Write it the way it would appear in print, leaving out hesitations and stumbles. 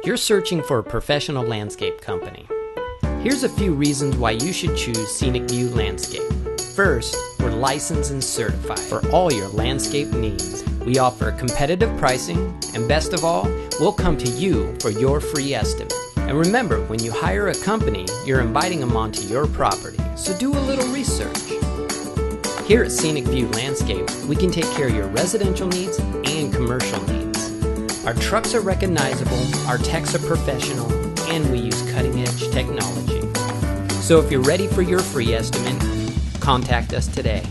You're searching for a professional landscape company. Here's a few reasons why you should choose Scenic View Landscape. First, we're licensed and certified for all your landscape needs. We offer competitive pricing, and best of all, we'll come to you for your free estimate. And remember, when you hire a company, you're inviting them onto your property, so do a little research. Here at Scenic View Landscape, we can take care of your residential needs and commercial needs. Our trucks are recognizable, our techs are professional, and we use cutting-edge technology. So if you're ready for your free estimate, contact us today.